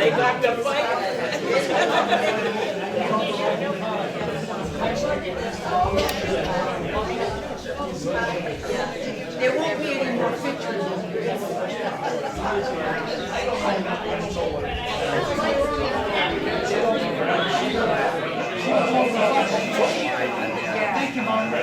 They got the fight. There won't be any more pictures. Thank you, Mom.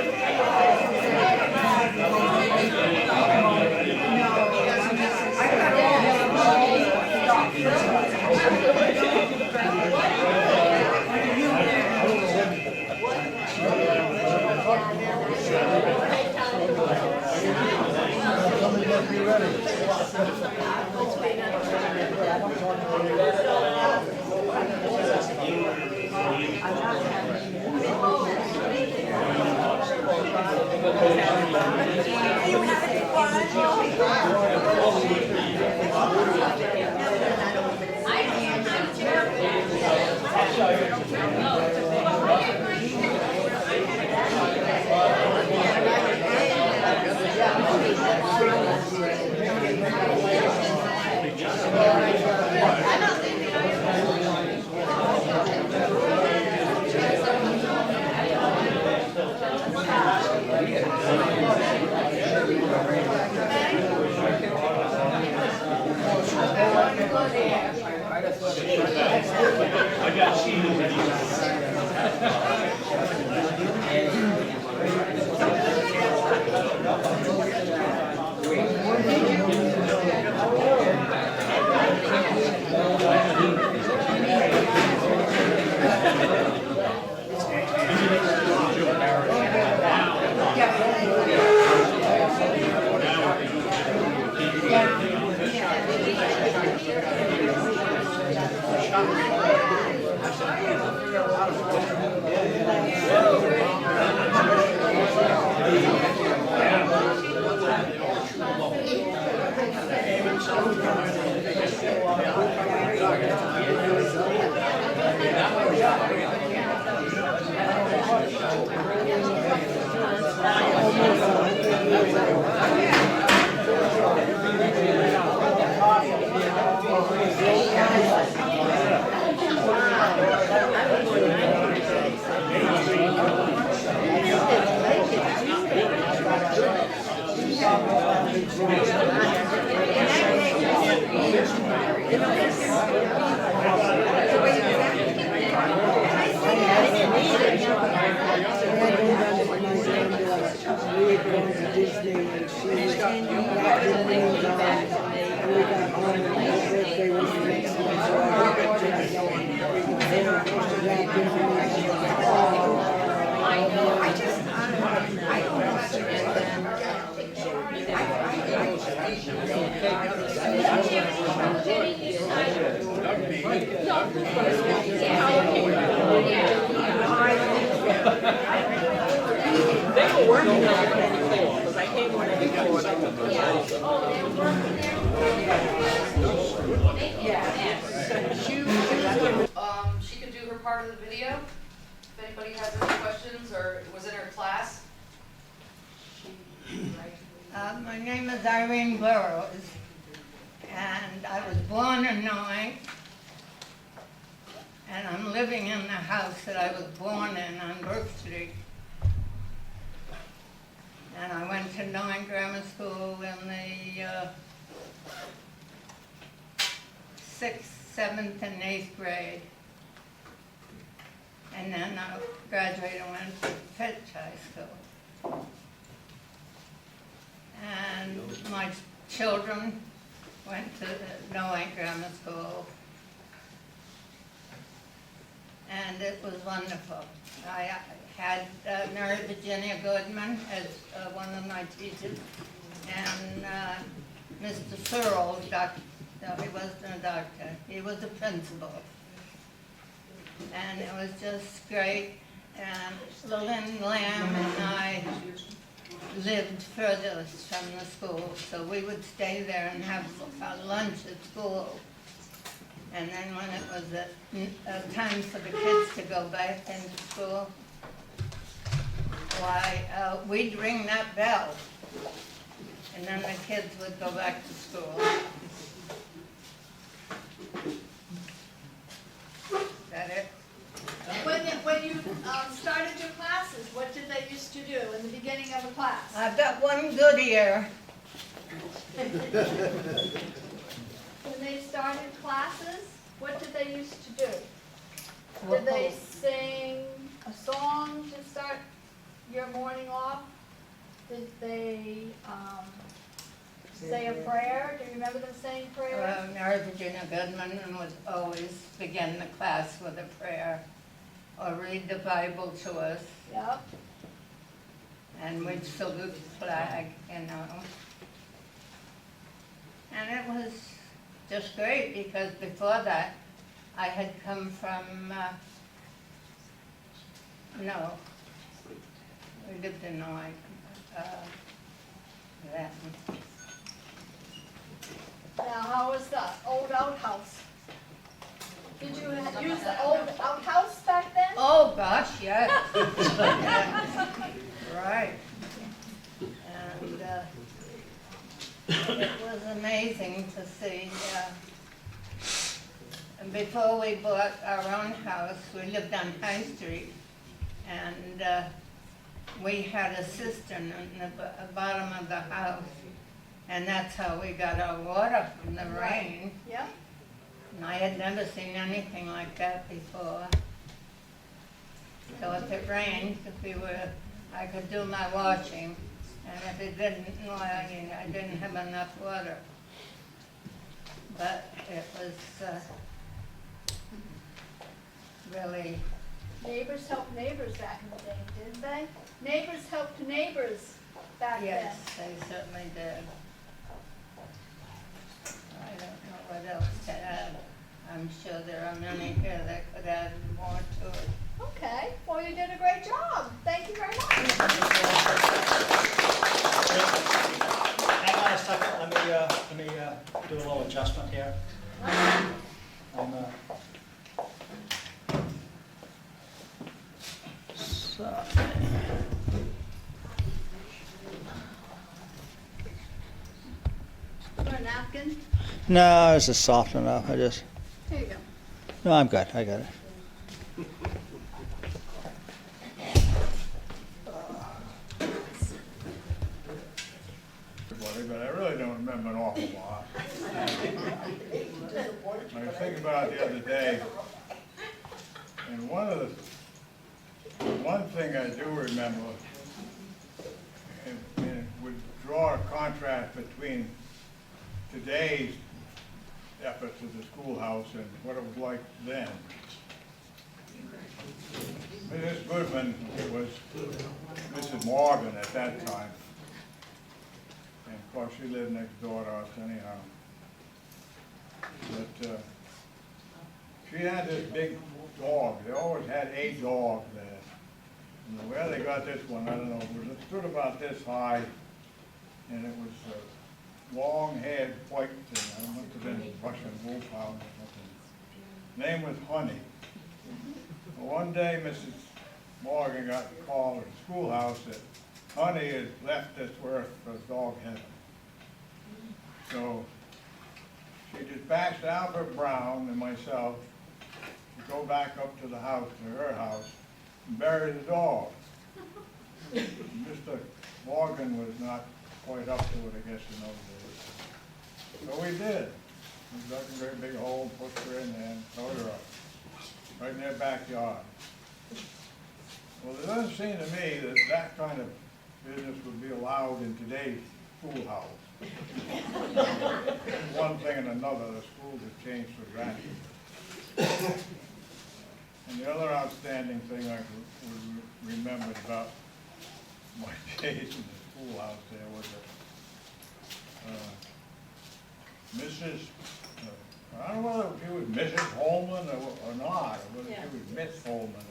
I got cheated. She can do her part of the video. If anybody has any questions or was in her class. My name is Irene Burrows, and I was born in Noank, and I'm living in the house that I was born in on Brook Street. And I went to Noank Grammar School in the 6th, 7th, and 8th grade. And then I graduated and went to Fitch High School. And my children went to Noank Grammar School. And it was wonderful. I had Mary Virginia Goodman as one of my teachers. And Mr. Searle, no, he wasn't a doctor, he was a principal. And it was just great. And Lillian Lamb and I lived furthest from the school, so we would stay there and have our lunch at school. And then when it was time for the kids to go back into school, why, we'd ring that bell, and then the kids would go back to school. Is that it? When you started your classes, what did they used to do in the beginning of a class? I've got one good ear. When they started classes, what did they used to do? Well, Did they sing a song to start your morning off? Did they say a prayer? Do you remember them saying prayers? Mary Virginia Goodman would always begin the class with a prayer, or read the Bible to us, Yep. and we'd salute the flag, you know. And it was just great, because before that, I had come from, no, we lived in Noank, that. Now, how was the old outhouse? Did you use the old outhouse back then? Oh, gosh, yes. Yeah. Right. And it was amazing to see. And before we bought our own house, we lived on High Street, and we had a cistern in the bottom of the house, and that's how we got our water from the rain. Yep. And I had never seen anything like that before. So if it rained, I could do my washing, and if it didn't, well, I didn't have enough water. But it was really, Neighbors helped neighbors back in the day, didn't they? Neighbors helped neighbors back then. yes, they certainly did. I don't know what else to add. I'm sure there are many here that could add more to it. Okay, well, you did a great job. Thank you very much. Hang on a second, let me do a little adjustment here. For a napkin? No, this is soft enough, Here you go. no, I'm good, I got it. But I really don't remember an awful lot. I was thinking about it the other day, and one thing I do remember, and would draw a contrast between today's efforts at the schoolhouse and what it was like then. Mrs. Goodman was Mrs. Morgan at that time. And of course, she lived next door to us anyhow. But she had this big dog. They always had a dog there. And where they got this one, I don't know. It stood about this high, and it was long-haired white thing. I must have been Russian wolfhound or something. Name was Honey. Well, one day, Mrs. Morgan got a call at the schoolhouse that Honey had left this earth for dog heaven. So she dispatched Albert Brown and myself to go back up to the house, to her house, and bury the dog. Mr. Morgan was not quite up to it, I guess, in those days. So we did. We dug a great big hole, pushed her in there, and towed her up, right in their backyard. Well, it doesn't seem to me that that kind of business would be allowed in today's schoolhouse. One thing and another, the schools have changed so drastically. And the other outstanding thing I remembered about my days in the schoolhouse there was that Mrs., I don't know whether she was Mrs. Holman or not, or whether she was Miss Holman.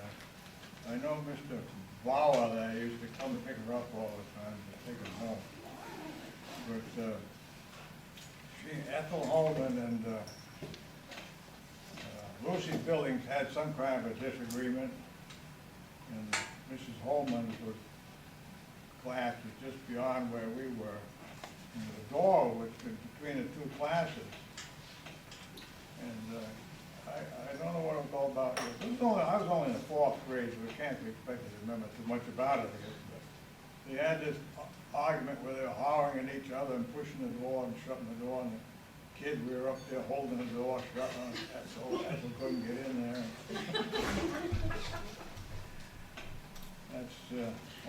I know Mr. Bauer there used to come pick her up all the time to take her home. But Ethel Holman and Lucy Billings had some kind of a disagreement, and Mrs. Holman's class was just beyond where we were. And the door was between the two classes. And I don't know what it was all about. I was only in the 4th grade, so I can't be expected to remember too much about it. But they had this argument where they were hollering at each other and pushing the door and shutting the door. And the kid, we were up there holding the door shut, so Ethel couldn't get in there. That's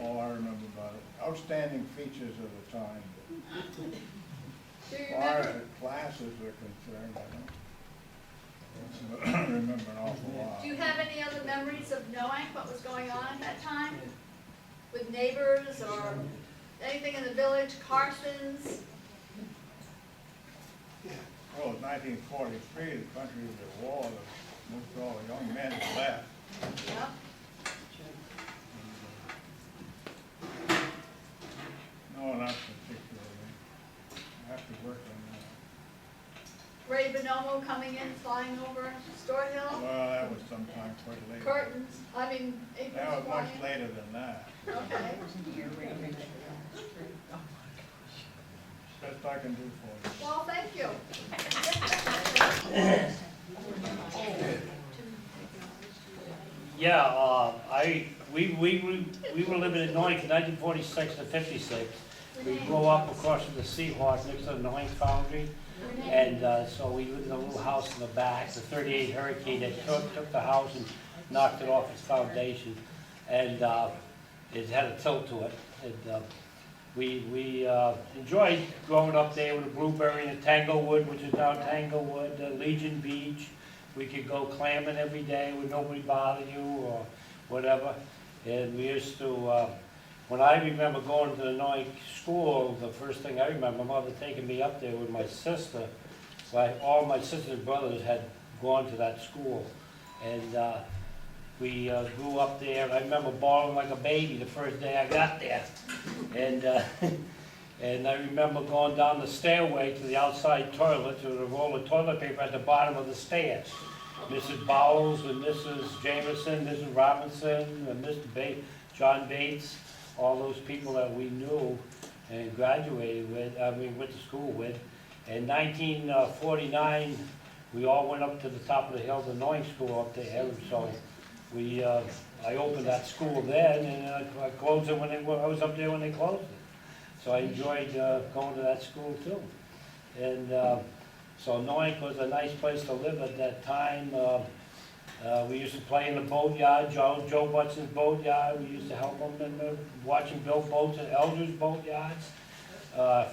all I remember about it. Outstanding features of the time. Do you As far as remember, the classes are concerned, I don't remember an awful lot. do you have any other memories of knowing what was going on at that time? With neighbors or anything in the village, Carson's? Well, in 1943, the country was at war, most all the young men had left. Yep. No, not particularly. I have to work on that. Ray Bonomo coming in, flying over Store Hill? Well, that was sometime quite later. Curtains, I mean, aprons That was flying. much later than that. Okay. Best I can do for you. Well, thank you. Yeah, we were living in Noank in 1946 to 56. We grew up, of course, with the Seahawks next to the Noank Foundry. And so we lived in a little house in the back. The 38 hurricane that took the house and knocked it off its foundation. And it had a tilt to it. And we enjoyed growing up there with the Blueberry and the Tanglewood, which is now Tanglewood, Legion Beach. We could go clamming every day with nobody bother you or whatever. And we used to, when I remember going to the Noank school, the first thing I remember, my mother taking me up there with my sister. Like all my sisters and brothers had gone to that school. And we grew up there, and I remember bawling like a baby the first day I got there. And and I remember going down the stairway to the outside toilet, to the roll of toilet paper at the bottom of the stairs. Mrs. Bowles and Mrs. Jameson, Mrs. Robinson, and Mr. John Bates, all those people that we knew and graduated with, went to school with. In 1949, we all went up to the top of the hill, the Noank school up there, so we, I opened that school then, and I closed it when I was up there when they closed it. So I enjoyed going to that school too. And so Noank was a nice place to live at that time. We used to play in the boatyard, Joe Butson's boatyard. We used to help him in watching build boats at Elders boatyards.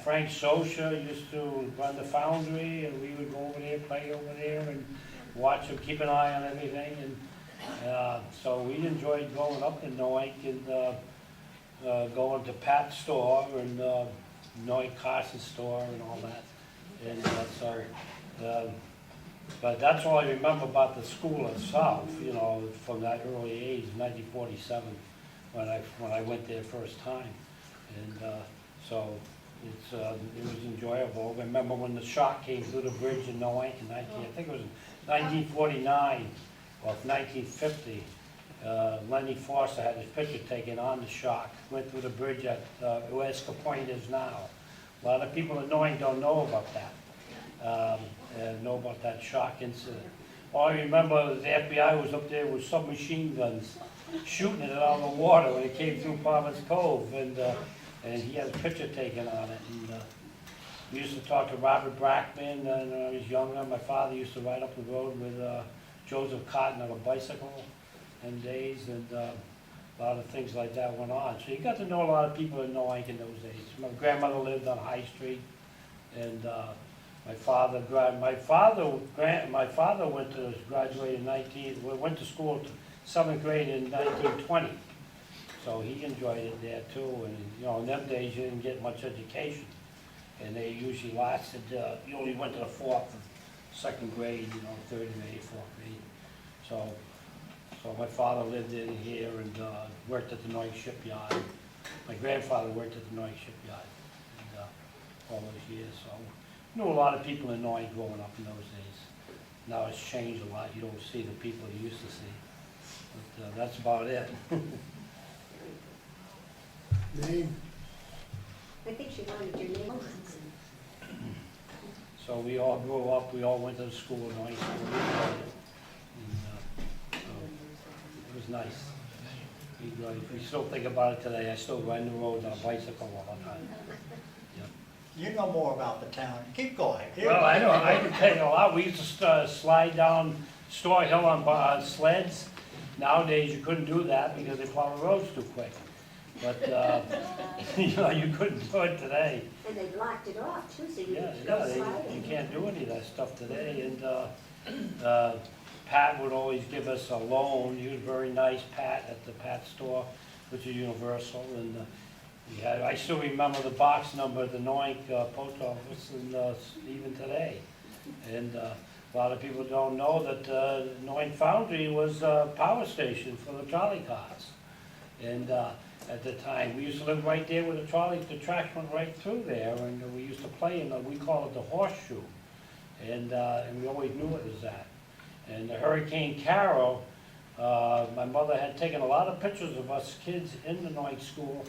Frank Sosha used to run the foundry, and we would go over there, play over there, and watch him, keep an eye on everything. And so we enjoyed growing up in Noank and going to Pat's store and Noank Carson's store and all that. And so, but that's all I remember about the school itself, you know, from that early age, 1947, when I went there first time. And so it was enjoyable. I remember when the shock came through the bridge in Noank in I think it was 1949 or 1950. Lenny Foster had his picture taken on the shock, went through the bridge at where Esca Point is now. A lot of people in Noank don't know about that, know about that shock incident. All I remember is the FBI was up there with submachine guns, shooting it out of the water when it came through Palmer's Cove, and he had a picture taken on it. And we used to talk to Robert Brackman when I was younger. My father used to ride up the road with Joseph Cotton on a bicycle and days, and a lot of things like that went on. So you got to know a lot of people in Noank in those days. My grandmother lived on High Street, and my father went to graduate went to school to 7th grade in 1920. So he enjoyed it there too. And you know, in them days you didn't get much education. and they usually lasted, you only went to the fourth and second grade, you know, third and eighth, fourth grade. So my father lived in here and worked at the Noank shipyard. My grandfather worked at the Noank shipyard and, all those years, so knew a lot of people in Noank growing up in those days. Now it's changed a lot, you don't see the people you used to see, but that's about it. Name? I think she wanted your name. So we all grew up, we all went to school in Noank school. And, so it was nice. We still think about it today, I still ride the road on a bicycle all the time. You know more about the town. Keep going. Well, I know, I can tell you a lot. We used to slide down Store Hill on sleds. Nowadays, you couldn't do that because they plow the roads too quick. But, you know, you couldn't do it today. And they locked it off too, so you Yeah, could go you sliding. can't do any of that stuff today. And Pat would always give us a loan. He was very nice, Pat, at the Pat store, which is Universal. And I still remember the box number at the Noank post office, and even today. And a lot of people don't know that Noank Foundry was a power station for the trolley cars. And at the time, we used to live right there where the tracks went right through there, and we used to play in we call it the horseshoe. And we always knew it was that. And the Hurricane Carol, my mother had taken a lot of pictures of us kids in the Noank school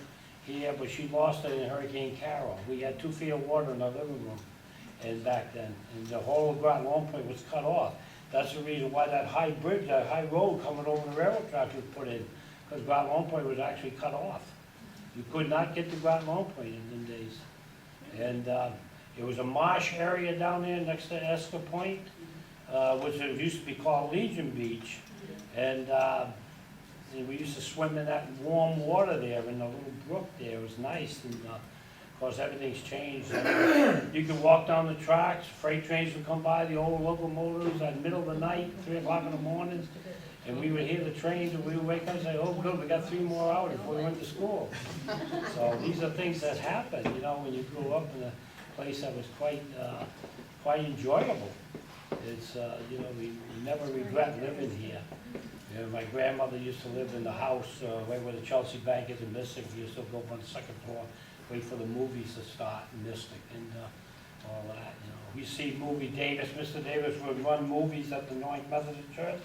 here, but she lost it in Hurricane Carol. We had 2 feet of water in our living room, and back then, and the whole of Groton Long Point was cut off. That's the reason why that high bridge, that high road coming over the railroad tracks was put in, because Groton Long Point was actually cut off. You could not get to Groton Long Point in them days. And it was a marsh area down there next to Esker Point, which used to be called Legion Beach, and we used to swim in that warm water there in the little brook there. It was nice, and of course everything's changed. You could walk down the tracks, freight trains would come by, the old locomotives at the middle of the night, 3 o'clock in the morning, and we would hear the trains, and we would wake up and say, oh good, we got 3 more hours before we went to school. So these are things that happen, you know, when you grew up in a place that was quite enjoyable. It's, you know, we never regret living here. You know, my grandmother used to live in the house right where the Chelsea Bank is in Mystic. We used to go up on the 2nd floor, wait for the movies to start in Mystic and all that, you know. We see movie Davis, Mr. Davis would run movies at the Noank Methodist Church.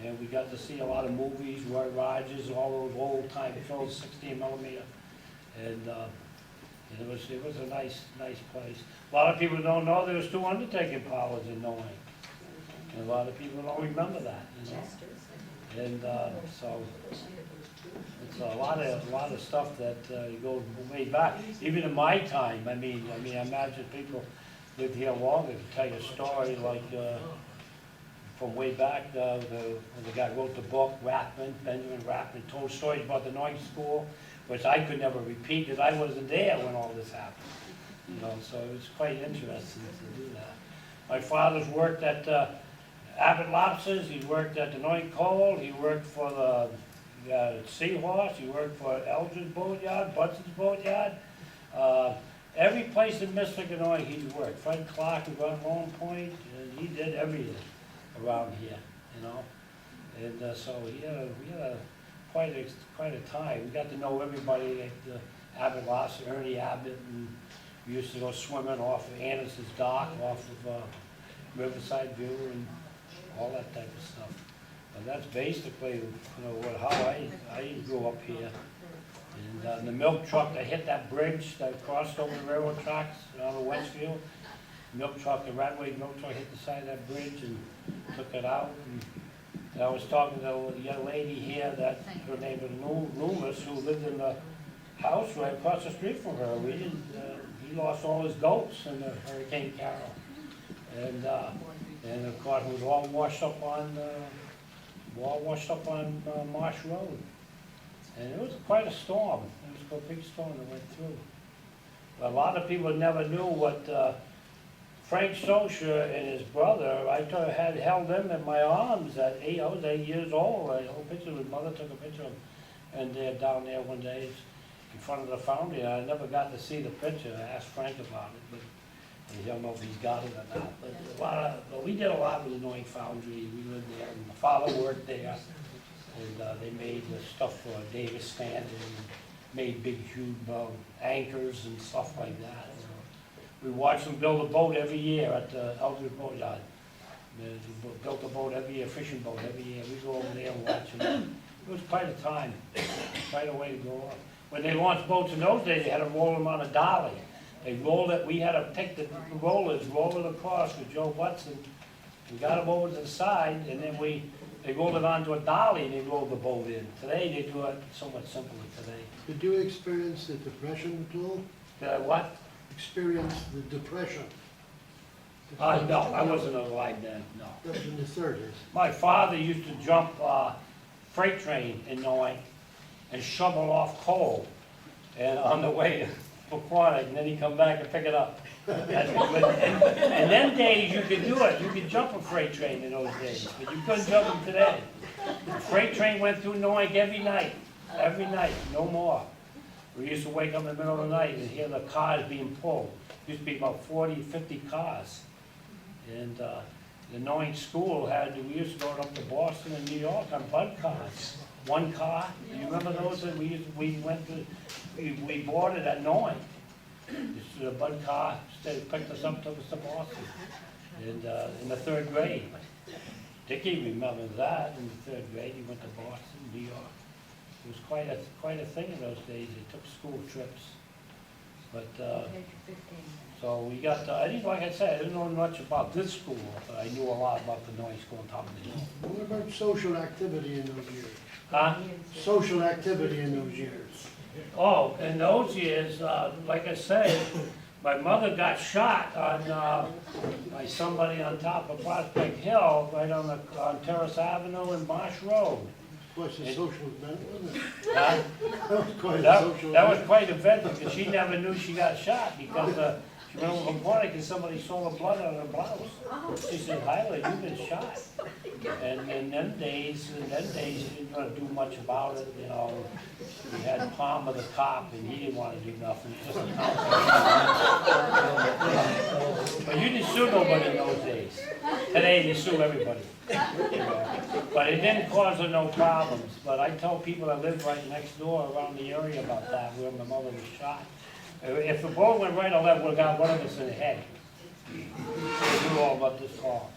And we got to see a lot of movies, Roy Rogers, all those old time films, 16 millimeter. And it was a nice place. A lot of people don't know there was 2 undertaking parlors in Noank. And a lot of people don't remember that, you know. And so it's a lot of stuff that goes way back. Even in my time, I mean, I imagine people lived here longer to tell you a story like from way back. When the guy wrote the book, Benjamin Rathman, told stories about the Noank school, which I could never repeat because I wasn't there when all this happened. You know, so it was quite interesting to do that. My father's worked at Abbott Lobsters, he worked at the Noank Coal, he worked for the Seahorse, he worked for Eldridge Boatyard, Budson's Boatyard. Every place in Mystic and Noank he worked. Fred Clark who got Long Point, and he did everything around here, you know. And so we had quite a time. We got to know everybody at Abbott Lobster, Ernie Abbott, and we used to go swimming off of Anderson's Dock, off of Riverside View, and all that type of stuff. And that's basically, you know, how I grew up here. And the milk truck that hit that bridge that crossed over the railroad tracks out of Westfield, milk truck, the Radway milk truck hit the side of that bridge and took it out. And I was talking to a young lady here that her name was Loomis, who lived in the house right across the street from her. He lost all his goats in the Hurricane Carol. And of course, it was all washed up on Marsh Road. And it was quite a storm. It was a big storm that went through. But a lot of people never knew what Frank Socia and his brother, I had held them in my arms at I was 8 years old. I took a picture, his mother took a picture of him, and they're down there one day. in front of the foundry, and I never got to see the picture. I asked Frank about it, but I don't know if he's got it or not. But we did a lot with the Noank foundry. We lived there, and my father worked there, and they made the stuff for Davis Stanton, and made big, huge anchors and stuff like that. We watched them build a boat every year at the Eldridge Boat Yard. They built a boat every year, fishing boat every year. We go over there and watch them. It was quite a time, quite a way to go up. When they launched boats in those days, they had to roll them on a dolly. They rolled it, we had to take the rollers, roll it across with Joe Butson. We got them over to the side, and then they rolled it onto a dolly, and they rolled the boat in. Today, they do it so much simpler today. Did you experience the Depression at all? Did I what? Experience the Depression? No, I wasn't alive then, no. That was in the 30s. My father used to jump freight train in Noank and shovel off coal, and on the way to Quantick, and then he'd come back and pick it up. And them days you could do it. You could jump a freight train in those days, but you couldn't jump them today. The freight train went through Noank every night, no more. We used to wake up in the middle of the night and hear the cars being pulled. Used to be about 40, 50 cars. And the Noank school we used to go up to Boston and New York on bud cars. One car, you remember those that we boarded at Noank. This is a bud car, they picked us up, took us to Boston. And in the 3rd grade. Dickie remembers that in the 3rd grade, he went to Boston, New York. It was quite a thing in those days. They took school trips. But so we got, like I said, I didn't know much about this school, but I knew a lot about the Noank school on top of the hill. What about social activity in those years? Huh? Social activity in those years? Oh, in those years, like I said, my mother got shot by somebody on top of Prospect Hill, right on Terrace Avenue and Marsh Road. Quite a social event, wasn't it? Huh? That was quite a That social that was event. quite an event, because she never knew she got shot, because she went over to Quantick and somebody saw the blood on her blouse. She said, Hyla, you've been shot. And in them days, you didn't want to do much about it, you know. We had Palmer the cop, and he didn't want to do nothing. Just a cop. But you didn't sue nobody in those days. Today, you sue everybody. But it didn't cause her no problems. But I tell people that live right next door around the area about that, where my mother was shot. If the bullet went right or left, would have got one of us in the head. We knew all about this call.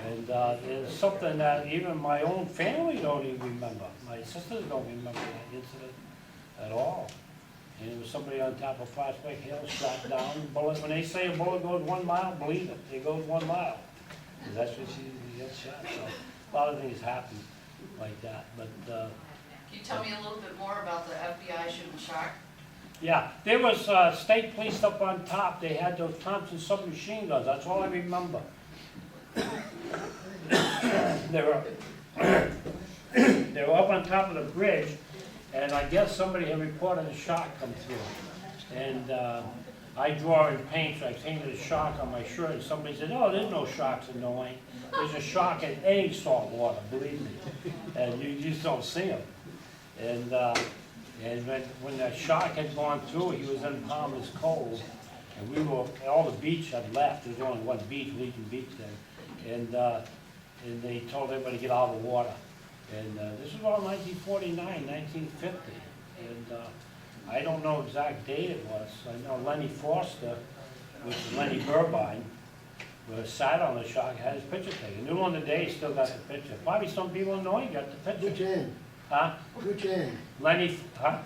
And it's something that even my own family don't even remember. My sisters don't remember that incident at all. And it was somebody on top of Prospect Hill shot down. Bullet. When they say a bullet goes 1 mile, believe it, it goes 1 mile. And that's what she gets shot. So a lot of things happen like that. But Can you tell me a little bit more about the FBI shooting shark? yeah, there was state police up on top. They had those Thompson submachine guns. That's all I remember. They were up on top of the bridge, and I guess somebody had reported a shark come through. And I draw in paint, so I painted a shark on my shirt, and somebody said, "Oh, there's no sharks in Noank. There's a shark in any salt water, believe me. And you just don't see them." And when the shark had gone through, he was in Palmer's Cove, and all the beach had left. There was only one beach, Legion Beach then. And they told everybody to get out of the water. And this was around 1949, 1950. And I don't know exact date it was. I know Lenny Foster, which is Lenny Burbine, sat on the shark, had his picture taken. Knew on the day he still got the picture. Probably some people in Noank got the picture. Which end? Huh? Which end? Lenny, huh?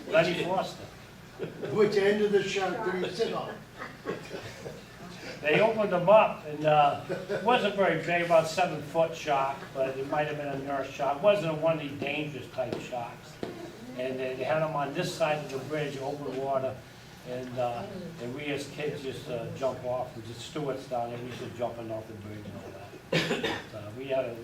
Lenny Foster. Which end of the shark did he sit on? They opened them up, and it wasn't very big, about 7-foot shark, but it might have been a nurse shark. It wasn't one of these dangerous type sharks. And they had them on this side of the bridge, open water, and we as kids just jump off. And just stewards down there, we used to jumping off the bridge and all that. But, we had a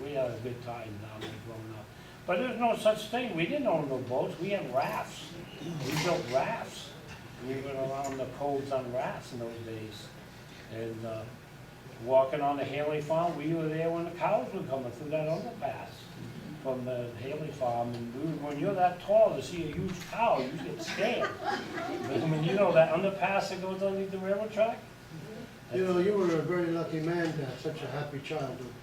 good time down there growing up. But there's no such thing. We didn't own no boats. We had rafts. We built rafts. We went around the coves on rafts in those days. And walking on the Haley Farm, we were there when the cows were coming through that underpass. from the Haley Farm, and when you're that tall, to see a huge cow, you get scared. But I mean, you know that underpass that goes underneath the railroad track? You know, you were a very lucky man to have such a happy childhood.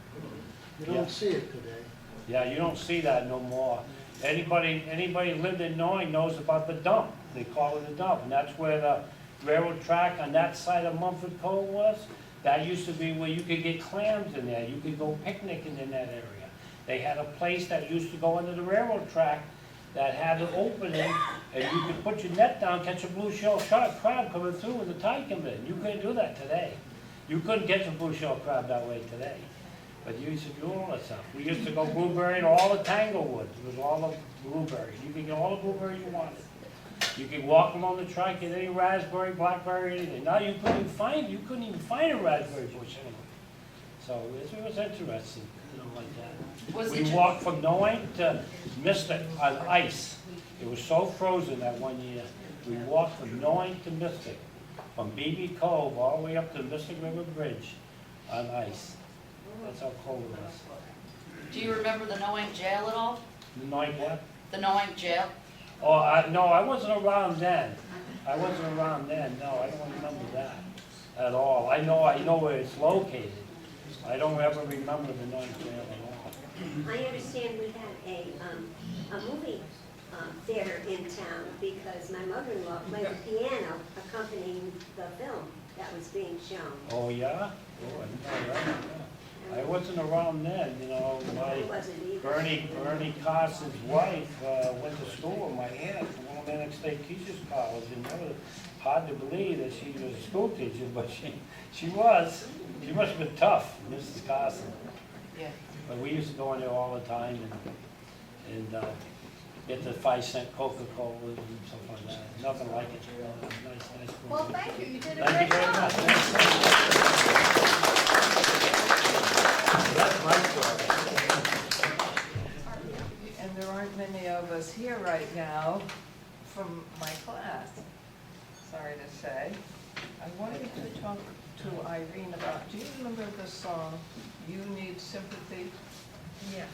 You Yeah. don't see it today. Yeah, you don't see that no more. Anybody lived in Noank knows about the dump. They call it a dump, and that's where the railroad track on that side of Mumford Cove was. That used to be where you could get clams in there. You could go picnicking in that area. They had a place that used to go under the railroad track that had an opening, and you could put your net down, catch a blue shell crab coming through when the tide come in. You couldn't do that today. You couldn't catch a blue shell crab that way today. But you used to do all that stuff. We used to go blueberrying all the Tanglewood. It was all the blueberries. You could get all the blueberries you wanted. You could walk along the track, get any raspberry, blackberry, anything. Now you couldn't even find a raspberry bush anymore. So it was interesting, you know, like that. Was We it walked from Noank to Mystic on ice. It was so frozen that one year. We walked from Noank to Mystic, from BB Cove all the way up to the Mystic River Bridge on ice. That's how cold it was. Do you remember the Noank jail at all? The Noank what? The Noank jail? Oh, no, I wasn't around then. No, I don't remember that at all. I know where it's located. I don't ever remember the Noank jail at all. I understand we had a movie theater in town because my mother-in-law played the piano accompanying the film that was being shown. Oh, yeah? Oh, I didn't know that. I wasn't around then, you know. I wasn't either. Bernie Carson's wife went to school with my aunt from one of Atlantic State Teachers College, and it was hard to believe that she was a school teacher, but she was. She must have been tough, Mrs. Carson. Yeah. But we used to go in there all the time and get the 5-cent Coca-Cola and stuff like that. Nothing like it. Nice food. Well, thank you, you did a Thank you great very much. job. That's my story. And there aren't many of us here right now from my class, sorry to say. I wanted to talk to Irene about, do you remember the song, You Need Sympathy? Yeah.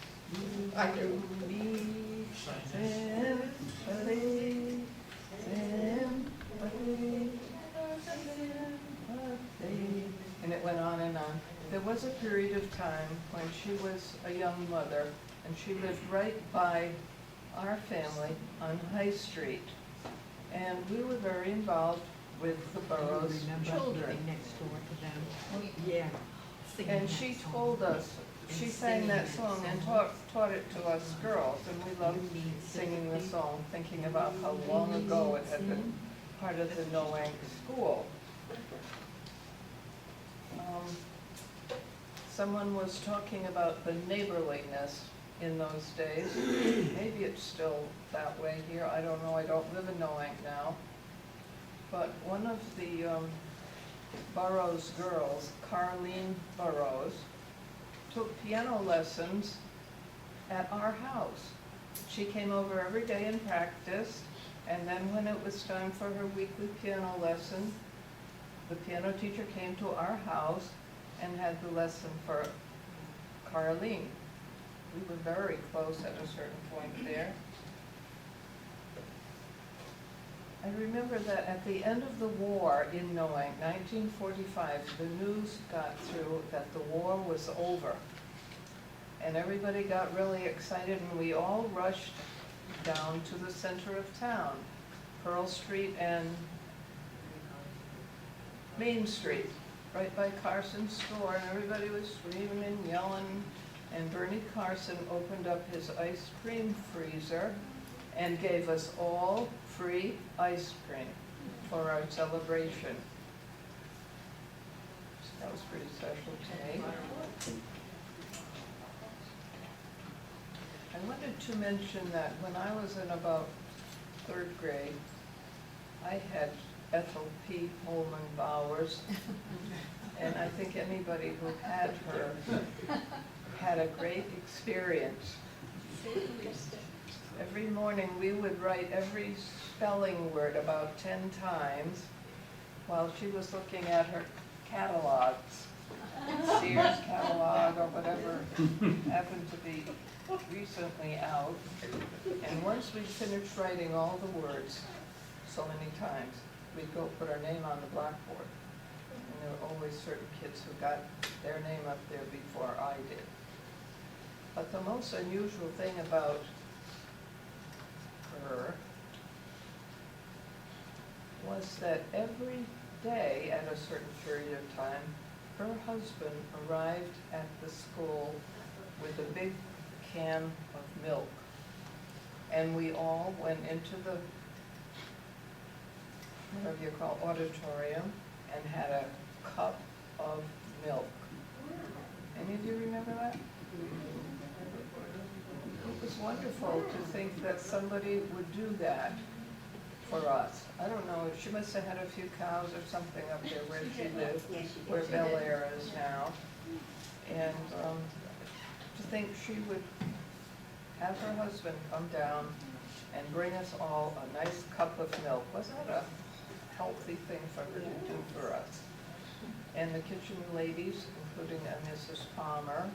I do. Need sympathy, sympathy, sympathy. And it went on and on. There was a period of time when she was a young mother, and she lived right by our family on High Street. And we were very involved with the borough's children. Next door to them. Yeah. And she told us, she sang that song and taught it to us girls, and we loved singing the song, thinking about how long ago it had been part of the Noank school. Someone was talking about the neighborliness in those days. Maybe it's still that way here, I don't know, I don't live in Noank now. But one of the Burroughs girls, Carlene Burroughs, took piano lessons at our house. She came over every day and practiced, and then when it was time for her weekly piano lesson, the piano teacher came to our house and had the lesson for Carlene. We were very close at a certain point there. I remember that at the end of the war in Noank, 1945, the news got through that the war was over. And everybody got really excited, and we all rushed down to the center of town, Pearl Street and Main Street, right by Carson's store, and everybody was screaming and yelling. And Bernie Carson opened up his ice cream freezer and gave us all free ice cream for our celebration. That was pretty special to me. I wanted to mention that when I was in about 3rd grade, I had Ethel P. Holman Bowers, and I think anybody who had her had a great experience. Every morning we would write every spelling word about 10 times while she was looking at her catalogs, Sears catalog or whatever happened to be recently out. And once we finished writing all the words so many times, we'd go put our name on the blackboard. And there were always certain kids who got their name up there before I did. But the most unusual thing about her was that every day at a certain period of time, her husband arrived at the school with a big can of milk. And we all went into the, whatever you call, auditorium, and had a cup of milk. Any of you remember that? It was wonderful to think that somebody would do that for us. I don't know, she must have had a few cows or something up there where she lived, Yes, she did. where Bel Air is now. And to think she would have her husband come down and bring us all a nice cup of milk. Wasn't that a healthy thing for her to do for us? And the kitchen ladies, including Mrs. Palmer,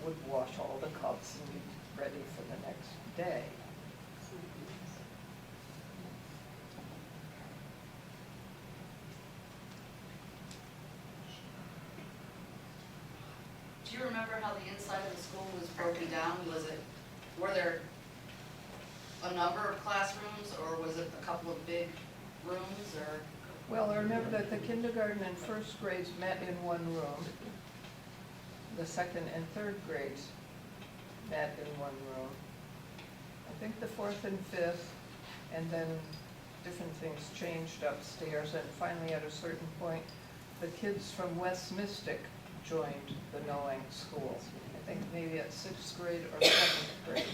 would wash all the cups and be ready for the next day. Do you remember how the inside of the school was broken down? Were there a number of classrooms, or was it a couple of big rooms, or? Well, I remember that the kindergarten and first grades met in one room. The second and third grades met in one room. I think the fourth and fifth, and then different things changed upstairs, and finally at a certain point, the kids from West Mystic joined the Noank school. I think maybe at 6th grade or 7th grade.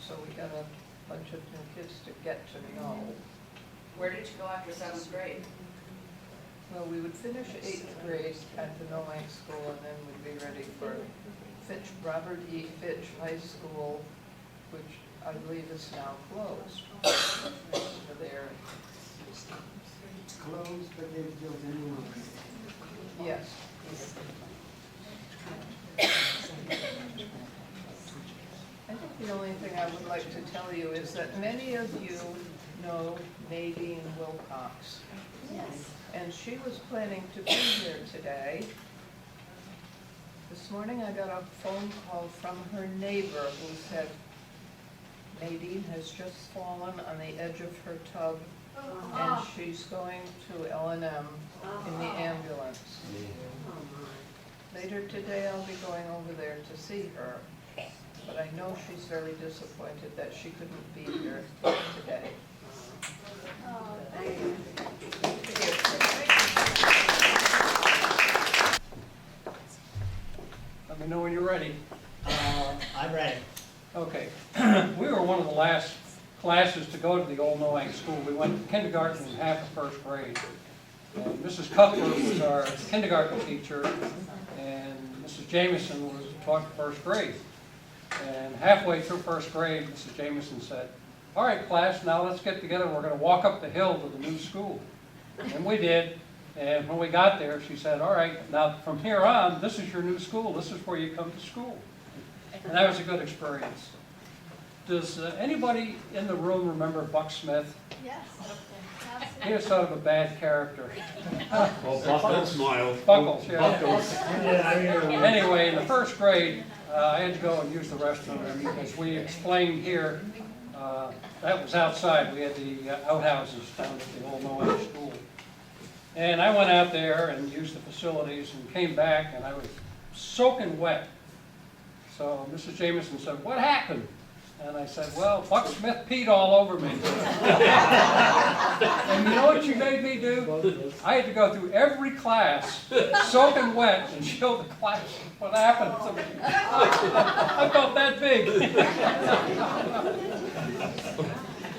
So we got a bunch of new kids to get to know. Where did you go after 7th grade? Well, we would finish 8th grade at the Noank school, and then we'd be ready for Robert E. Fitch High School, which I believe is now closed. Over there. It's closed, but they built a new one. Yes. I think the only thing I would like to tell you is that many of you know Nadine Wilcox. Yes. And she was planning to be here today. This morning I got a phone call from her neighbor who said Nadine has just fallen on the edge of her tub and she's going to L&M in the ambulance. Later today I'll be going over there to see her, but I know she's very disappointed that she couldn't be here today. Let me know when you're ready. I'm ready. Okay. We were one of the last classes to go to the old Noank school. We went to kindergarten and half of first grade. And Mrs. Cuthbert was our kindergarten teacher, and Mrs. Jameson was taught first grade. And halfway through first grade, Mrs. Jameson said, "All right, class, now let's get together. We're going to walk up the hill to the new school." And we did. And when we got there, she said, "All right, now from here on, this is your new school. This is where you come to school." And that was a good experience. Does anybody in the room remember Buck Smith? Yes. He was sort of a bad character. Well, Buckles smiled. Buckles, yeah. Yeah, Anyway, in the first grade, I had to go and use the restroom, and as we explained here, that was outside. We had the outhouses down at the old Noank school. And I went out there and used the facilities and came back, and I was soaking wet. So Mrs. Jameson said, "What happened?" And I said, "Well, Buck Smith peed all over me." And you know what she made me do? I had to go through every class, soaking wet, and show the class what happened to me. I felt that big.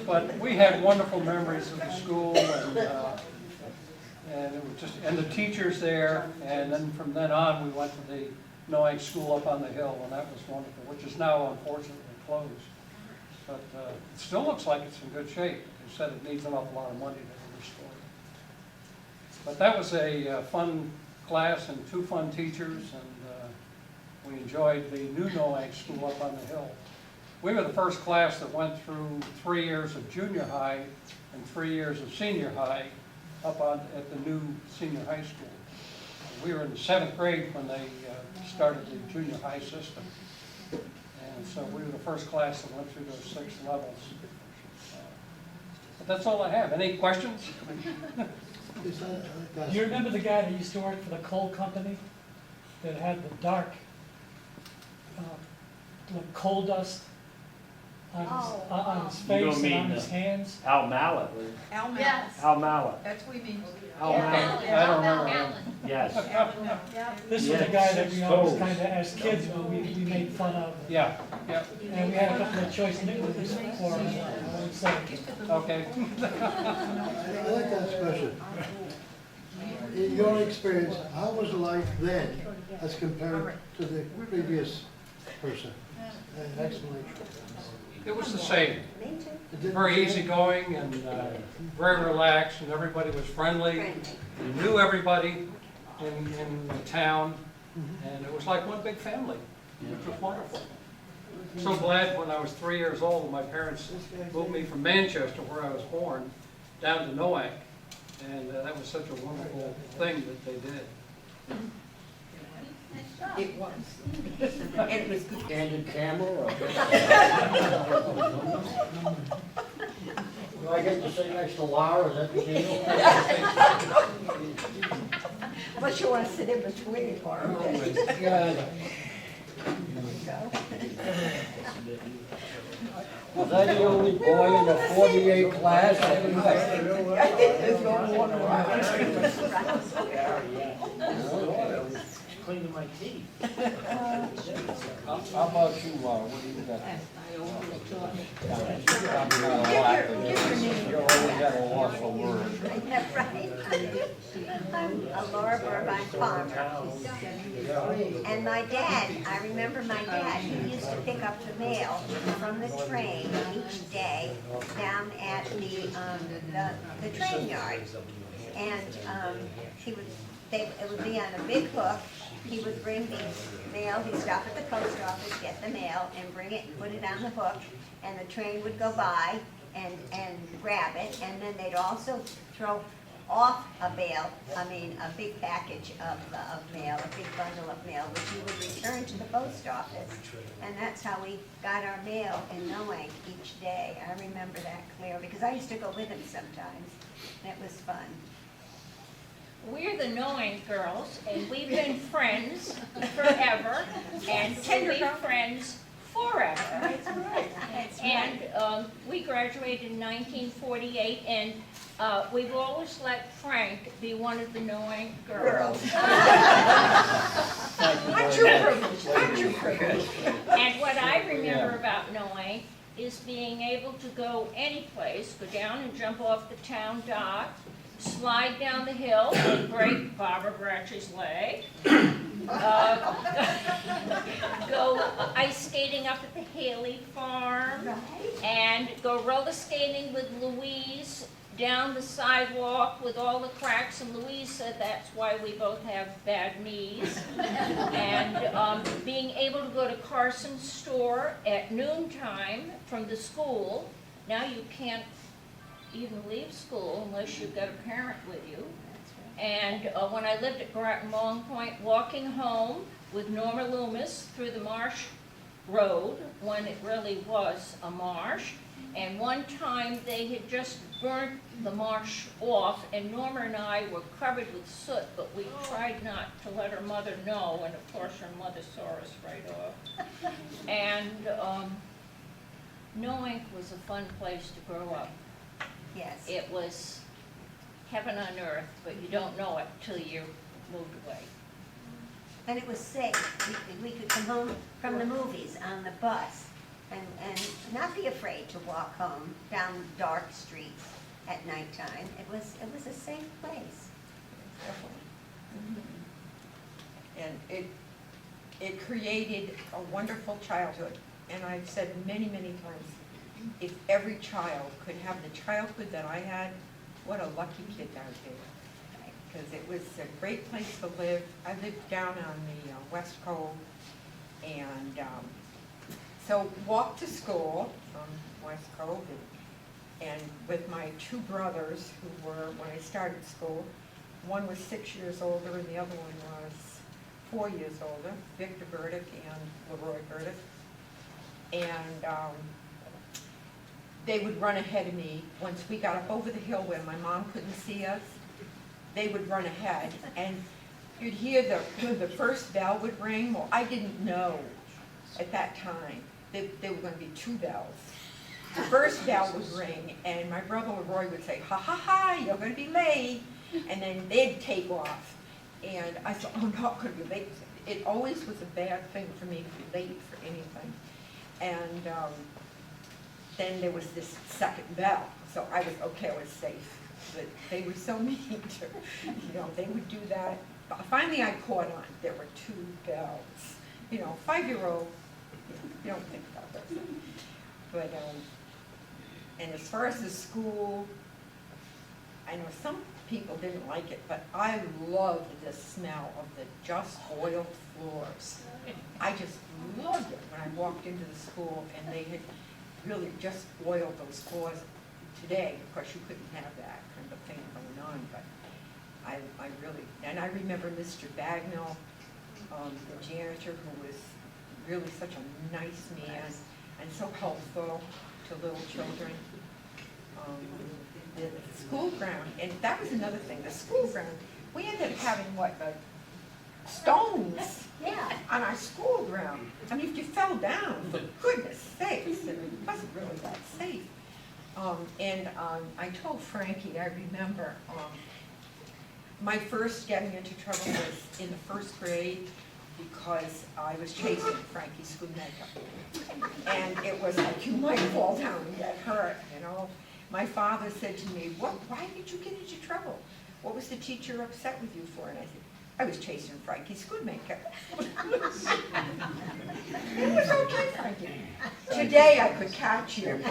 But we had wonderful memories of the school, and it was just, and the teachers there. And then from then on, we went to the Noank school up on the hill, and that was wonderful, which is now unfortunately closed. But it still looks like it's in good shape. They said it needs an awful lot of money to restore it. But that was a fun class and two fun teachers, and we enjoyed the new Noank school up on the hill. We were the first class that went through 3 years of junior high and 3 years of senior high up at the new senior high school. We were in the 7th grade when they started the junior high system. And so we were the first class that went through those 6 levels. But that's all I have. Any questions? Do you remember the guy that used to work for the coal company that had the dark, like coal dust on his You face don't and mean on his hands? Al Mallet. Al Mallet. Yes. Al Mallet. That's what we mean. Al Yeah. Mallet. I don't remember him. Yes. Yeah. This was the guy that we always kind of, as kids, we made fun of. Yeah, yeah, And we had a couple of choice nicknames for him, I would say. okay. I like that expression. In your experience, how was life then as compared to the previous person? Excellent. It was the same. Me too. Very easygoing and very relaxed, and everybody was friendly. You knew everybody in the town, and it was like one big family. It was wonderful. So glad when I was 3 years old, my parents moved me from Manchester, where I was born, down to Noank. And that was such a wonderful thing that they did. It was. And it was good. Candid camera or? Do I get to sit next to Laura, is that the deal? Unless you want to sit in between, Laura. Was I the only boy in the 48 class? There's no one around. Cleaning my teeth. How about you, Laura? What do you got? You always got a loss for words. Yeah, right. I'm Laura Burbine Farmer. And my dad, I remember my dad, he used to pick up the mail from the train each day down at the train yard. And it would be on a big hook. He would bring the mail, he'd stop at the post office, get the mail, and bring it, put it on the hook, and the train would go by and grab it, and then they'd also throw off a big package of mail, a big bundle of mail, which he would return to the post office. And that's how we got our mail in Noank each day. I remember that clear, because I used to go with him sometimes, and it was fun. We're the Noank girls, and we've been friends forever, and we'll be friends forever. That's right. And we graduated in 1948, and we've always let Frank be one of the Noank girls. Aren't you privileged? Aren't you privileged? And what I remember about Noank is being able to go any place, go down and jump off the town dock, slide down the hill and break Barbara Bratch's leg, go ice skating up at the Haley farm, and go roller skating with Louise down the sidewalk with all the cracks, and Louise said that's why we both have bad knees. And being able to go to Carson's store at noontime from the school. Now you can't even leave school unless you've got a parent with you. And when I lived at Groton Long Point, walking home with Norma Loomis through the marsh road, when it really was a marsh, and one time they had just burnt the marsh off, and Norma and I were covered with soot, but we tried not to let her mother know, and of course her mother saw us right off. And Noank was a fun place to grow up. Yes. It was heaven on earth, but you don't know it till you moved away. And it was safe. We could come home from the movies on the bus and not be afraid to walk home down dark streets at nighttime. It was a safe place. And it created a wonderful childhood. And I've said many, many times, if every child could have the childhood that I had, what a lucky kid I would be. Because it was a great place to live. I lived down on the West Cove, And so walked to school from West Cove and with my two brothers who were, when I started school, one was 6 years older and the other one was 4 years older, Victor Burdick and Leroy Burdick. And they would run ahead of me. Once we got up over the hill where my mom couldn't see us, they would run ahead. And you'd hear the first bell would ring. Well, I didn't know at that time that there were going to be two bells. The first bell would ring, and my brother Leroy would say, ha ha ha, you're going to be late. And then they'd take off. And I said, oh, I'm not going to be late. It always was a bad thing for me to be late for anything. And then there was this second bell. So I was, okay, I was safe. But they were so mean to, they would do that. Finally, I caught on. There were two bells. 5-year-old, you don't think about those things. But, and as far as the school, I know some people didn't like it, but I loved the smell of the just oiled floors. I just loved it when I walked into the school and they had really just oiled those floors. Today, of course, you couldn't have that kind of thing going on, but I really, and I remember Mr. Bagnall, the janitor, who was really such a nice man and so helpful to little children. The school ground, and that was another thing, the school ground, we ended up having stones on our school ground. I mean, if you fell down, for goodness sakes, it wasn't really that safe. I told Frankie, I remember, my first getting into trouble was in the first grade because I was chasing Frankie's school makeup. And it was like, you might fall down and get hurt, My father said to me, why did you get into trouble? What was the teacher upset with you for? And I said, I was chasing Frankie's school makeup. It was okay, Frankie. Today I could catch you.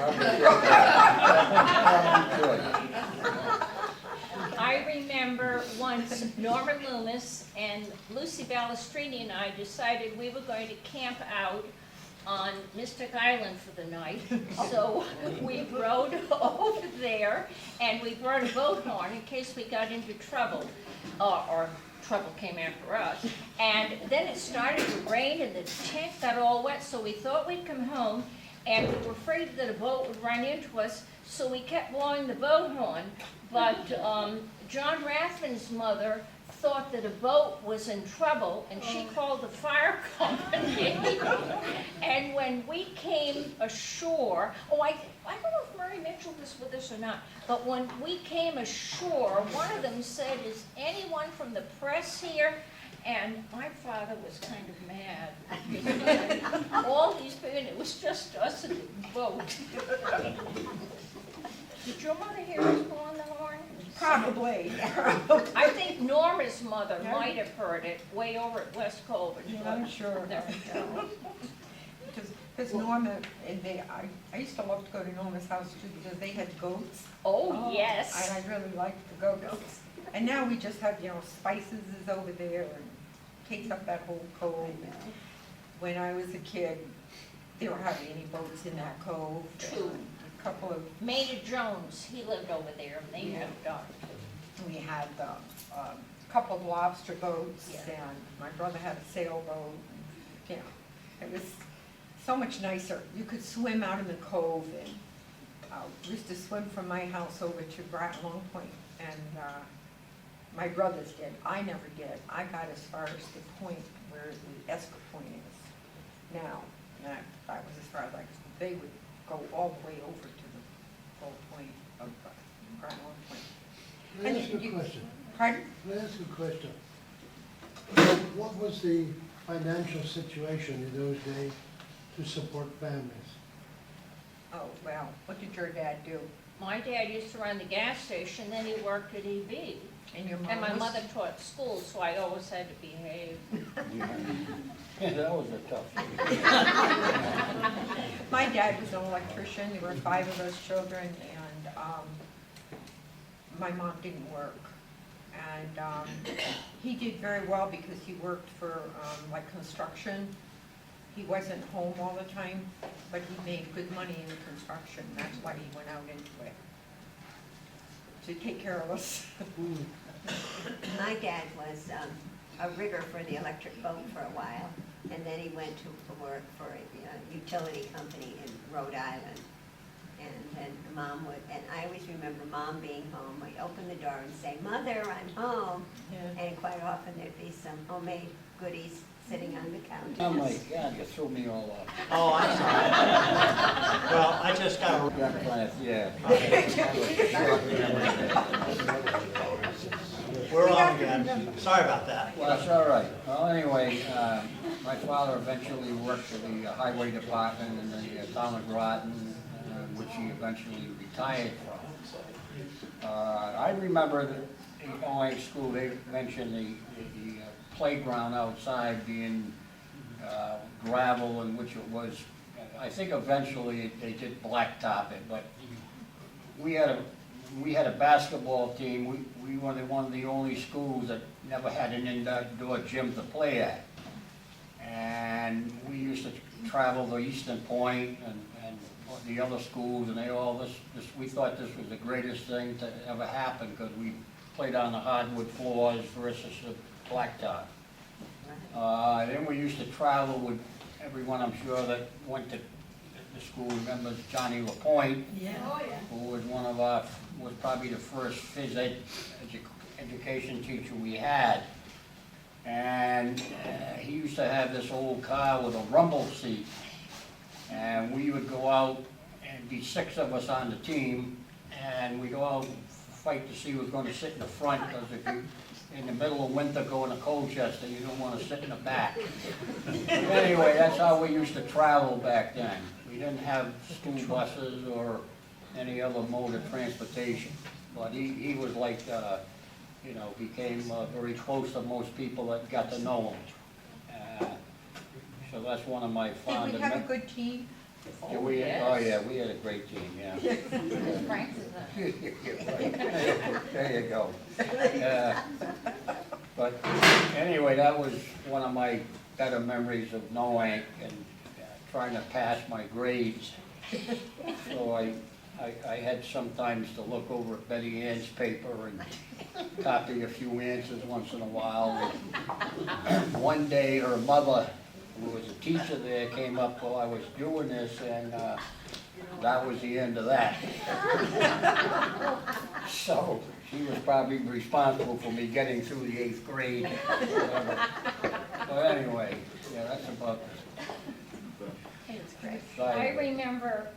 I remember once Norma Loomis and Lucy Balestrini and I decided we were going to camp out on Mystic Island for the night. So we rode over there and we brought a boat horn in case we got into trouble, or trouble came after us. And then it started to rain and the tent got all wet, so we thought we'd come home and we were afraid that a boat would run into us, so we kept blowing the boat horn. But John Rathman's mother thought that a boat was in trouble and she called the fire company. And when we came ashore, I don't know if Murray Mitchell was with us or not, but when we came ashore, one of them said, is anyone from the press here? And my father was kind of mad. All these people, it was just us in the boat. Did your mother hear us blowing the horn? Probably. I think Norma's mother might have heard it way over at West Cove. I'm sure. There we go. Because Norma, and I used to love to go to Norma's house too because they had goats. Oh, yes. And I really liked the goats. And now we just have, Spices is over there and takes up that whole cove. And when I was a kid, there weren't hardly any boats in that cove. True. A couple of, Maynard Jones, he lived over there, and they had a daughter. we had a couple of lobster boats, Yeah. and my brother had a sailboat. It was so much nicer. You could swim out in the cove, and we used to swim from my house over to Long Point, and my brothers did. I never did. I got as far as the point where the Esker Point is now. And that was as far as they would go all the way over to the whole point of Grand Long Point. Can I ask you a question? Pardon? Can I ask you a question? What was the financial situation in those days to support families? Oh, well, what did your dad do? My dad used to run the gas station, then he worked at EB. And your mom And my was? mother taught school, so I always had to behave. Yeah, that was a tough one. My dad was an electrician. There were 5 of us children, and my mom didn't work. And he did very well because he worked for construction, he wasn't home all the time, but he made good money in construction. That's why he went out into it, to take care of us. My dad was a rigger for the electric boat for a while, and then he went to work for a utility company in Rhode Island. And then Mom would, and I always remember Mom being home, I'd open the door and say, "Mother, I'm home." Yeah. And quite often there'd be some homemade goodies sitting on the counter. Oh my God, you threw me all off. Oh, I'm sorry. Well, I just got a, Yeah. we're on again. Sorry about that. Well, that's all right. Well, anyway, my father eventually worked for the highway department in the town of Groton, which he eventually retired from. I remember that in Noank School, they mentioned the playground outside being gravel, in which it was, I think eventually they did blacktop it, but we had a basketball team. We were one of the only schools that never had an indoor gym to play at. And we used to travel to Eastern Point and the other schools, and they all, we thought this was the greatest thing to ever happen, because we played on the hardwood floors versus the blacktop. Then we used to travel with everyone, I'm sure, that went to the school, remembers Johnny LaPointe, Oh, yeah. Oh, who was was probably the first phys education teacher we had. And he used to have this old car with a rumble seat. And we would go out, and be 6 of us on the team, and we'd go out and fight to see who was gonna sit in the front, because if you, in the middle of winter, going to Colchester, you don't wanna sit in the back. Anyway, that's how we used to travel back then. We didn't have school buses or any other mode of transportation. But he was like, became very close to most people that got to know him. So that's one of my fond. Did we have a good team? Yeah, we had a great team, yeah. Frank's is There you go. But anyway, that was one of my better memories of Noank, and trying to pass my grades. So I had sometimes to look over at Betty Ann's paper and copy a few answers once in a while. And one day her mother, who was a teacher there, came up while I was doing this, and that was the end of that. So she was probably responsible for me getting through the 8th grade. But anyway, yeah, that's about it. I remember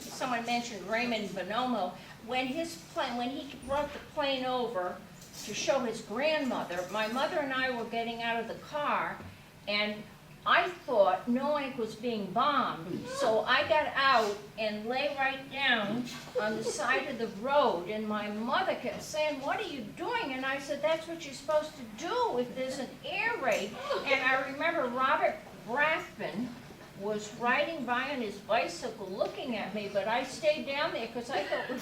someone mentioned Raymond Bonomo, when he brought the plane over to show his grandmother, my mother and I were getting out of the car, and I thought Noank was being bombed. So I got out and lay right down on the side of the road, and my mother kept saying, "What are you doing?" And I said, "That's what you're supposed to do if there's an air raid." And I remember Robert Rathbun was riding by on his bicycle looking at me, but I stayed down there because I thought it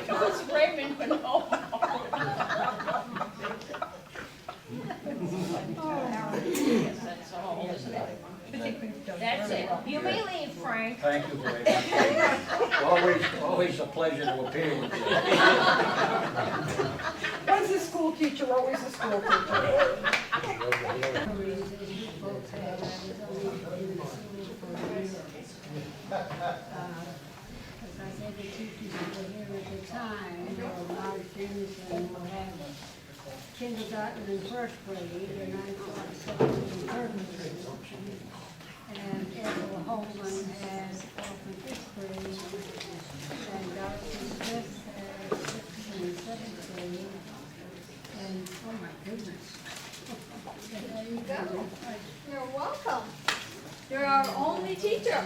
was Raymond Bonomo. Yes, that's all, isn't it? That's it. You may leave, Frank. Thank you very much. Always a pleasure to appear with you. Once a school teacher, always a school teacher. Because I said the teachers that were here at the time, there were a lot of things and we had kindergarten and first grade, and I taught second and third grade. And Ethel Holman had 4th and 5th grade, and Dorothy Smith had 6th and 7th grade. And, oh my goodness. There you go. You're welcome. You're our only teacher.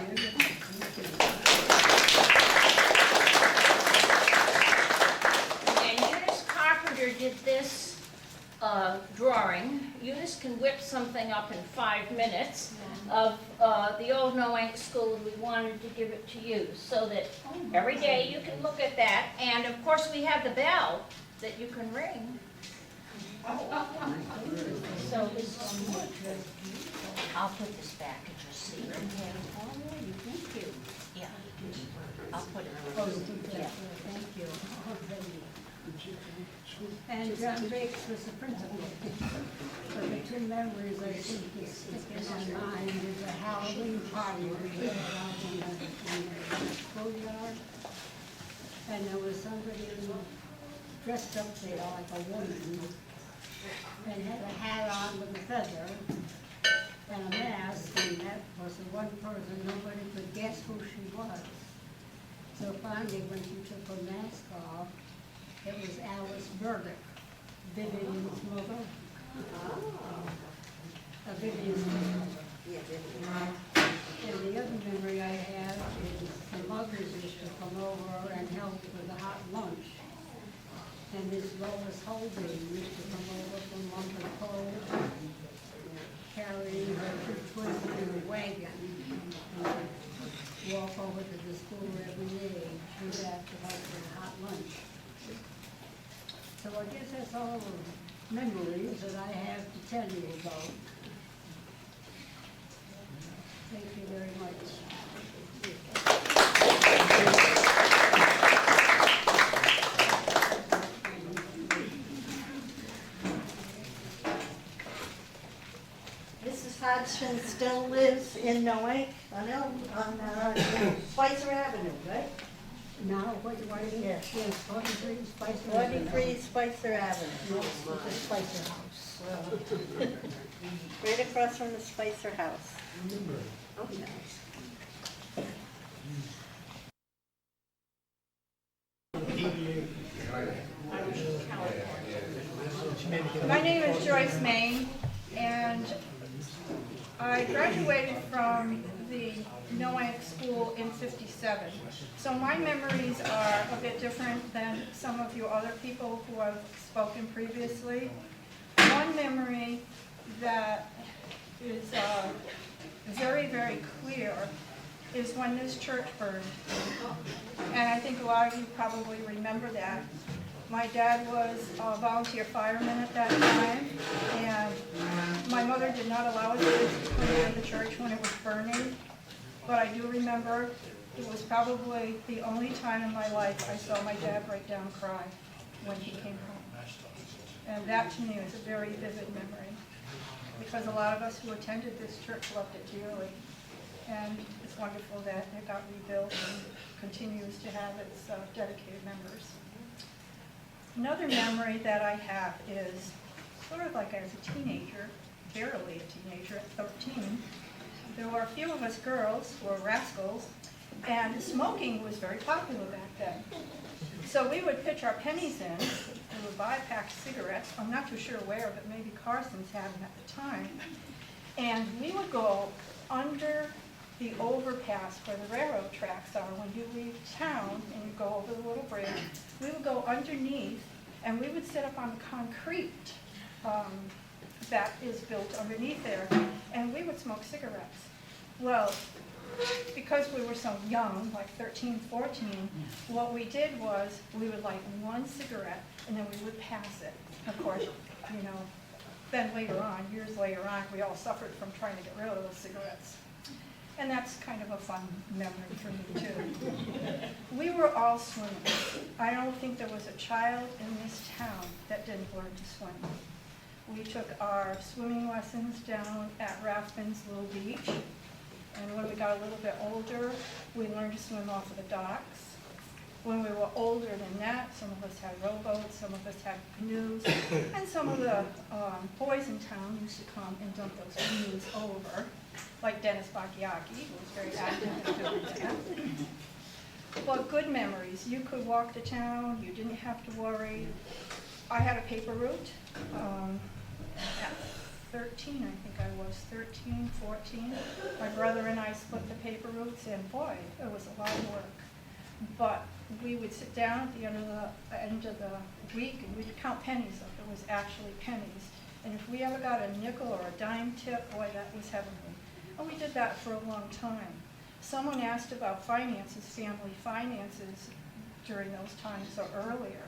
And Eunice Carpenter did this drawing. Eunice can whip something up in 5 minutes of the old Noank School, and we wanted to give it to you so that every day you can look at that. And of course, we have the bell that you can ring. So this is I'll put this back and just see. Okay. Oh, you thank you. Yeah. I'll put it. Oh, you think that, thank you. Oh, thank you. And John Bakes was the principal. So the two memories I think that stick in my mind is a Halloween party we had out in the schoolyard. And there was somebody dressed up there like a woman and had a hat on with a feather and a mask, and that was the one person nobody could guess who she was. So finally, when she took her mask off, it was Alice Burdick, Vivian's mother. Vivian's mother. And the other memory I have is the mothers used to come over and help with the hot lunch. And Miss Lois Holding used to come over from Lumber Cove, carrying her two twins in a wagon, and walk over to the school every day, do that to help with hot lunch. So I guess that's all the memories that I have to tell you about. Thank you very much. Mrs. Hodgson still lives in Noank, on Spicer Avenue, right? Now, what do I mean? Yes. Yes, 43 Spicer Avenue. 43 Spicer Avenue. Yes, with the Spicer House. Right across from the Spicer House. Okay. My name is Joyce Main, and I graduated from the Noank School in '57. So my memories are a bit different than some of you other people who have spoken previously. One memory that is very, very clear is when this church burned. And I think a lot of you probably remember that. My dad was a volunteer fireman at that time, and my mother did not allow us to come into the church when it was burning. But I do remember it was probably the only time in my life I saw my dad break down and cry when he came home. And that to me is a very vivid memory, because a lot of us who attended this church loved it dearly. And it's wonderful that it got rebuilt and continues to have its dedicated members. Another memory that I have is sort of like as a teenager, barely a teenager at 13, there were a few of us girls who were rascals, and smoking was very popular back then. So we would pitch our pennies in, we would buy a pack of cigarettes, I'm not too sure where, but maybe Carson's had them at the time, and we would go under the overpass where the railroad tracks are. When you leave town and you go over the little bridge, we would go underneath and we would sit up on the concrete that is built underneath there, and we would smoke cigarettes. Well, because we were so young, like 13, 14, what we did was we would light one cigarette and then we would pass it. Of course, you know, then later on, years later on, we all suffered from trying to get rid of those cigarettes. And that's kind of a fun memory for me too. We were all swimmers. I don't think there was a child in this town that didn't learn to swim. We took our swimming lessons down at Rathbun's Little Beach. And when we got a little bit older, we learned to swim off of the docks. When we were older than that, some of us had rowboats, some of us had canoes, and some of the boys in town used to come and dump those canoes over, like Dennis Bacchiacchi, who was very active in doing that. But good memories. You could walk to town, you didn't have to worry. I had a paper route. At 13, I think I was, 13, 14. My brother and I split the paper routes, and boy, it was a lot of work. But we would sit down at the end of the week and we'd count pennies up. It was actually pennies. And if we ever got a nickel or a dime tip, boy, that was heavenly. And we did that for a long time. Someone asked about finances, family finances, during those times or earlier.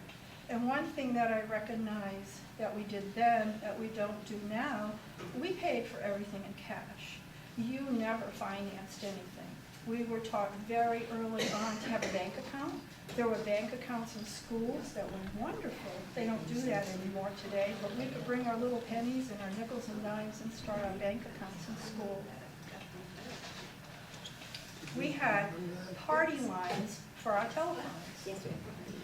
And one thing that I recognize that we did then that we don't do now, we paid for everything in cash. You never financed anything. We were taught very early on to have a bank account. There were bank accounts in schools that were wonderful. They don't do that anymore today, but we could bring our little pennies and our nickels and dimes and start our bank accounts in school. We had party lines for our telephones.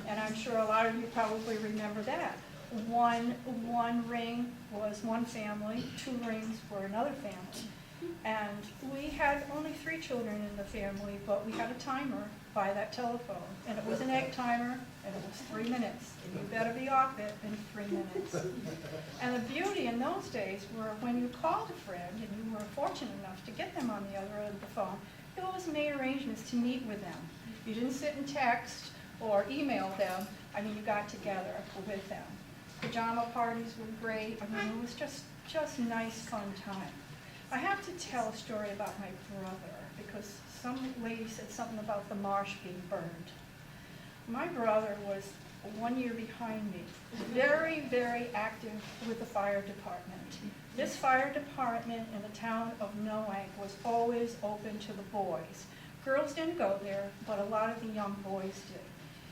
And I'm sure a lot of you probably remember that. One ring was one family, 2 rings were another family. And we had only 3 children in the family, but we had a timer by that telephone. And it was an egg timer, and it was 3 minutes. And you better be off it in 3 minutes. And the beauty in those days were when you called a friend, and you were fortunate enough to get them on the other end of the phone, you always made arrangements to meet with them. You didn't sit and text or email them. I mean, you got together with them. Pajama parties were great. I mean, it was just nice, fun time. I have to tell a story about my brother because some lady said something about the marsh being burned. My brother was 1 year behind me, very, very active with the fire department. This fire department in the town of Noank was always open to the boys. Girls didn't go there, but a lot of the young boys did.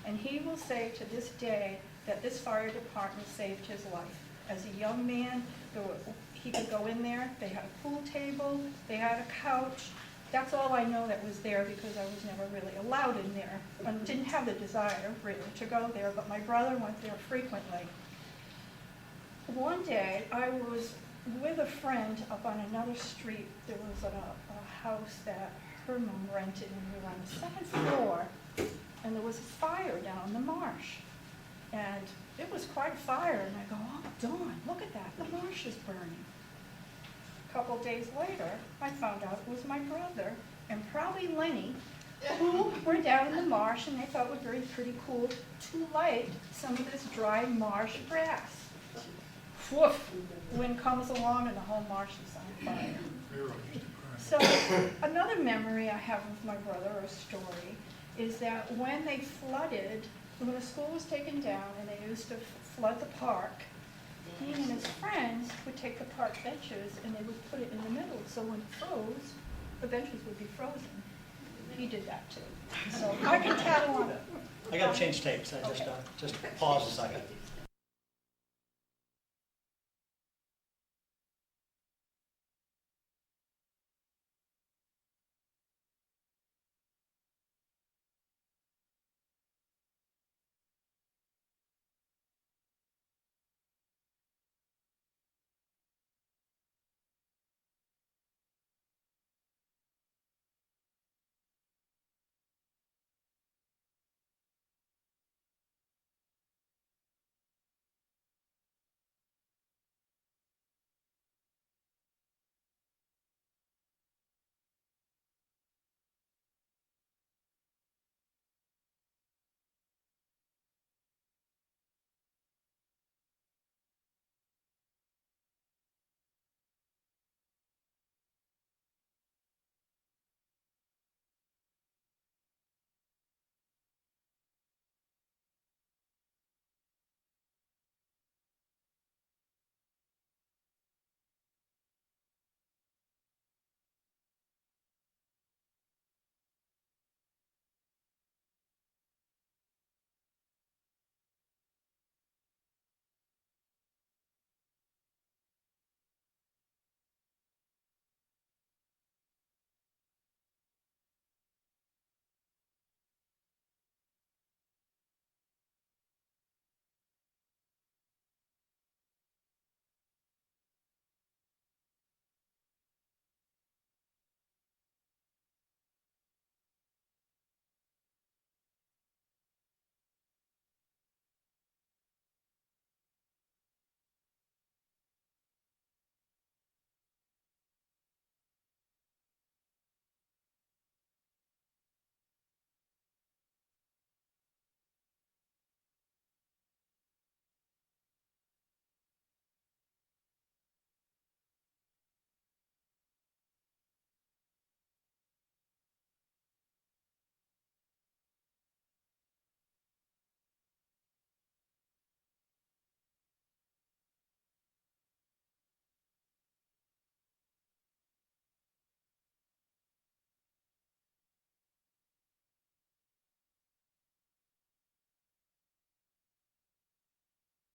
And he will say to this day that this fire department saved his life. As a young man, he could go in there, they had a pool table, they had a couch. That's all I know that was there because I was never really allowed in there. I didn't have the desire, really, to go there, but my brother went there frequently. One day, I was with a friend up on another street. There was a house that her mom rented, and we were on the 2nd floor, and there was a fire down the marsh. And it was quite a fire, and I go, oh, Dawn, look at that, the marsh is burning. A couple days later, I found out it was my brother, and probably Lenny, who were down in the marsh, and they thought it would be pretty cool to light some of this dry marsh grass. Woof, wind comes along, and the whole marsh is on fire. So another memory I have of my brother, or story, is that when they flooded, when the school was taken down and they used to flood the park, he and his friends would take the park benches and they would put it in the middle, so when it froze, the benches would be frozen. He did that too. So I can tattle on it. I gotta change tapes, I just pause a second.